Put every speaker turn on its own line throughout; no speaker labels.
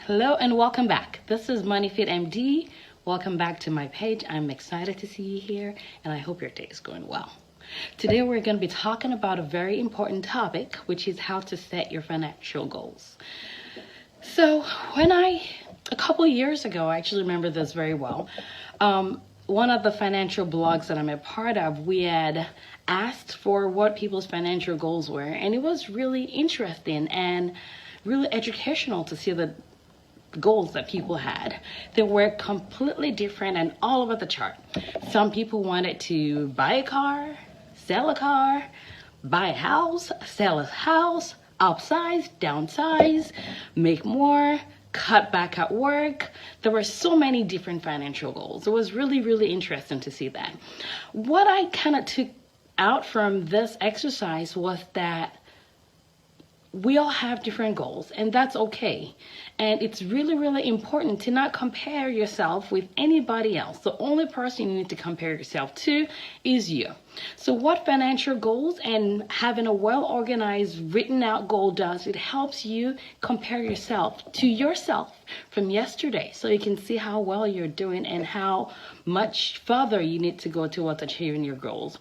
Hello and welcome back. This is MoneyFit MD. Welcome back to my page. I'm excited to see you here and I hope your day is going well. Today we're going to be talking about a very important topic, which is how to set your financial goals. So a couple of years ago, I actually remember this very well. One of the financial blogs that I'm a part of, we had asked for what people's financial goals were, and it was really interesting and really educational to see the goals that people had. They were completely different and all over the chart. Some people wanted to buy a car, sell a car, buy a house, sell a house, upsize, downsize, make more, cut back at work. There were so many different financial goals. It was really, really interesting to see that. What I kind of took out from this exercise was that we all have different goals, and that's okay. And it's really, really important to not compare yourself with anybody else. The only person you need to compare yourself to is you. So what financial goals and having a well-organized, written out goal does, it helps you compare yourself to yourself from yesterday, so you can see how well you're doing and how much further you need to go towards achieving your goals.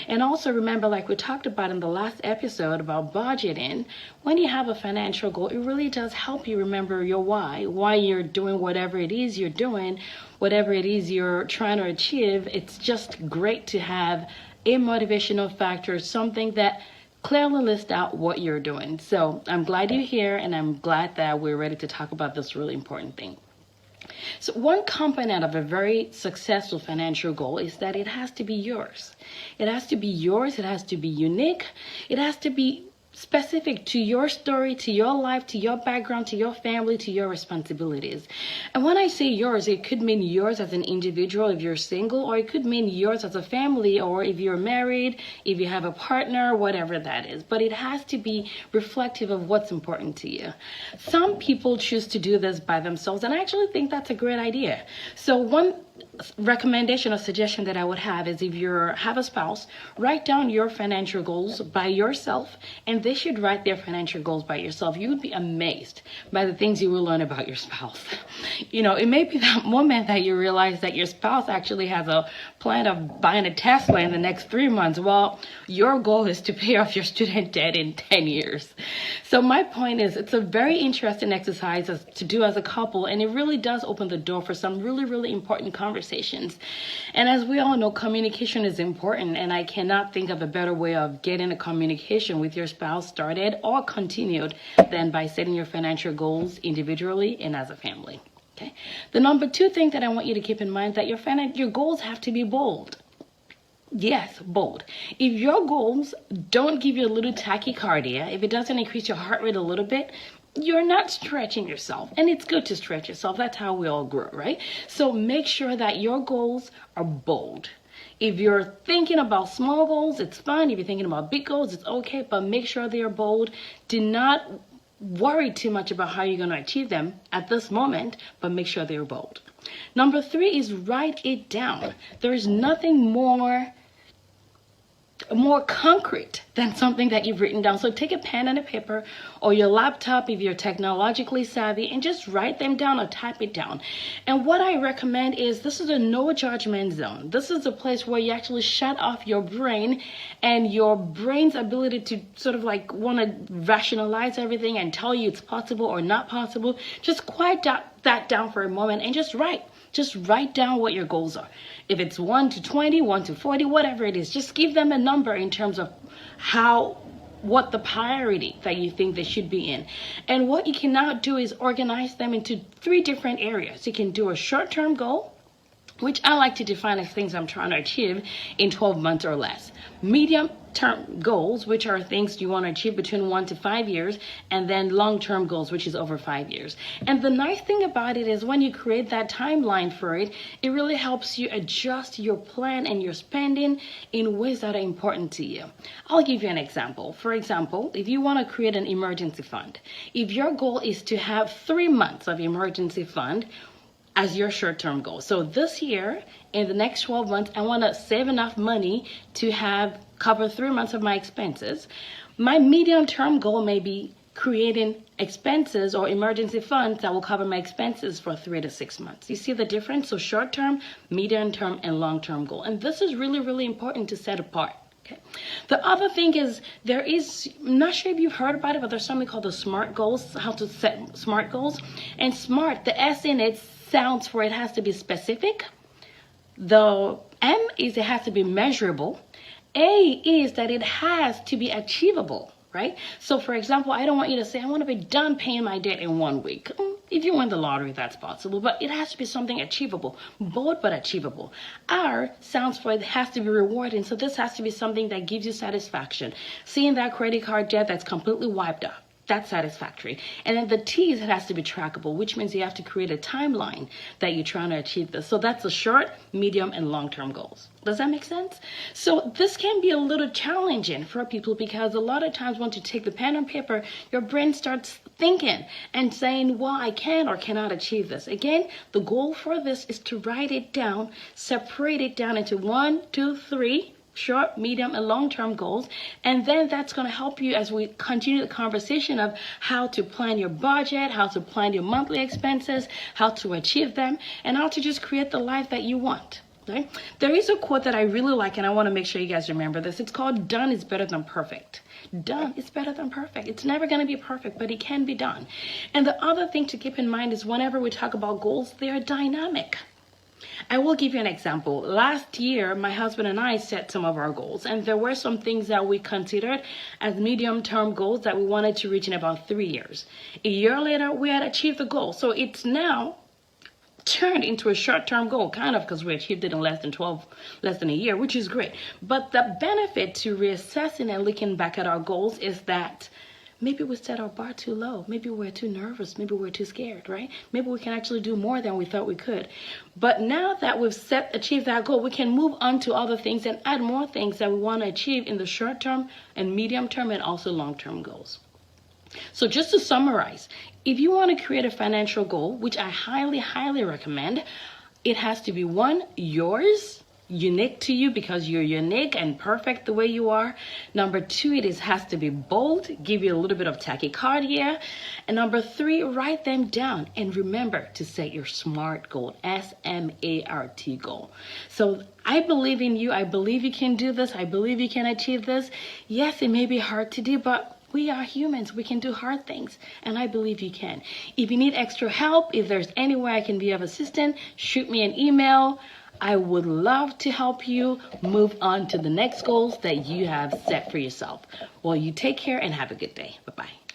And also remember, like we talked about in the last episode about budgeting, when you have a financial goal, it really does help you remember your why you're doing whatever it is you're doing, whatever it is you're trying to achieve. It's just great to have a motivational factor, something that clearly lists out what you're doing. So I'm glad you're here, and I'm glad that we're ready to talk about this really important thing. So one component of a very successful financial goal is that it has to be yours. It has to be yours. It has to be unique. It has to be specific to your story, to your life, to your background, to your family, to your responsibilities. And when I say yours, it could mean yours as an individual if you're single, or it could mean yours as a family, or if you're married, if you have a partner, whatever that is. But it has to be reflective of what's important to you. Some people choose to do this by themselves, and I actually think that's a great idea. So one recommendation or suggestion that I would have is, if you have a spouse, write down your financial goals by yourself, and they should write their financial goals by yourself. You would be amazed by the things you will learn about your spouse. It may be that moment that you realize that your spouse actually has a plan of buying a Tesla in the next 3 months. Well, your goal is to pay off your student debt in 10 years. So my point is, it's a very interesting exercise to do as a couple, and it really does open the door for some really, really important conversations. And as we all know, communication is important, and I cannot think of a better way of getting a communication with your spouse started or continued than by setting your financial goals individually and as a family. Okay. The number 2 thing that I want you to keep in mind, that your goals have to be bold. Yes, bold. If your goals don't give you a little tachycardia, if it doesn't increase your heart rate a little bit, you're not stretching yourself. And it's good to stretch yourself. That's how we all grow, right? So make sure that your goals are bold. If you're thinking about small goals, it's fine. If you're thinking about big goals, it's okay. But make sure they are bold. Do not worry too much about how you're going to achieve them at this moment, but make sure they're bold. Number 3 is write it down. There is nothing more concrete than something that you've written down. So take a pen and a paper, or your laptop if you're technologically savvy, and just write them down or type it down. And what I recommend is, this is a no judgment zone. This is a place where you actually shut off your brain and your brain's ability to sort of like want to rationalize everything and tell you it's possible or not possible. Just quiet that down for a moment and just write. Just write down what your goals are. If it's 1 to 20, 1 to 40, whatever it is, just give them a number in terms of what the priority that you think they should be in. And what you can now do is organize them into 3 different areas. You can do a short-term goal, which I like to define as things I'm trying to achieve in 12 months or less. Medium-term goals, which are things you want to achieve between 1 to 5 years, and then long-term goals, which is over 5 years. And the nice thing about it is, when you create that timeline for it, it really helps you adjust your plan and your spending in ways that are important to you. I'll give you an example. For example, if you want to create an emergency fund, if your goal is to have 3 months of emergency fund as your short-term goal. So this year, in the next 12 months, I want to save enough money to cover 3 months of my expenses. My medium-term goal may be creating expenses or emergency funds that will cover my expenses for 3 to 6 months. You see the difference? So short term, medium term, and long term goal. And this is really, really important to set apart. Okay. The other thing is I'm not sure if you've heard about it, but there's something called the SMART goals, how to set SMART goals. And SMART, the S in it sounds for it has to be specific. The M is it has to be measurable. A is that it has to be achievable, right? So for example, I don't want you to say, I want to be done paying my debt in 1 week. If you win the lottery, that's possible, but it has to be something achievable, bold but achievable. R sounds for it has to be rewarding. So this has to be something that gives you satisfaction. Seeing that credit card debt that's completely wiped out. That's satisfactory. And then the T is it has to be trackable, which means you have to create a timeline that you're trying to achieve this. So that's the short, medium, and long-term goals. Does that make sense? So this can be a little challenging for people because a lot of times once you take the pen and paper, your brain starts thinking and saying, well, I can or cannot achieve this. Again, the goal for this is to write it down, separate it down into 1, 2, 3, short, medium, and long-term goals. And then that's going to help you as we continue the conversation of how to plan your budget, how to plan your monthly expenses, how to achieve them, and how to just create the life that you want. Okay? There is a quote that I really like, and I want to make sure you guys remember this. It's called, done is better than perfect. Done is better than perfect. It's never going to be perfect, but it can be done. And the other thing to keep in mind is whenever we talk about goals, they are dynamic. I will give you an example. Last year, my husband and I set some of our goals, and there were some things that we considered as medium-term goals that we wanted to reach in about 3 years. A year later, we had achieved the goal. So it's now turned into a short-term goal, kind of, because we achieved it in less than a year, which is great. But the benefit to reassessing and looking back at our goals is that maybe we set our bar too low. Maybe we're too nervous. Maybe we're too scared, right? Maybe we can actually do more than we thought we could. But now that we've achieved that goal, we can move on to other things and add more things that we want to achieve in the short term and medium term and also long-term goals. So just to summarize, if you want to create a financial goal, which I highly, highly recommend, it has to be 1, yours, unique to you because you're unique and perfect the way you are. Number 2, it has to be bold, give you a little bit of tachycardia. And number 3, write them down and remember to set your SMART goal, S-M-A-R-T goal. So I believe in you. I believe you can do this. I believe you can achieve this. Yes, it may be hard to do, but we are humans. We can do hard things, and I believe you can. If you need extra help, if there's any way I can be of assistance, shoot me an email. I would love to help you move on to the next goals that you have set for yourself. Well, you take care and have a good day. Bye-bye.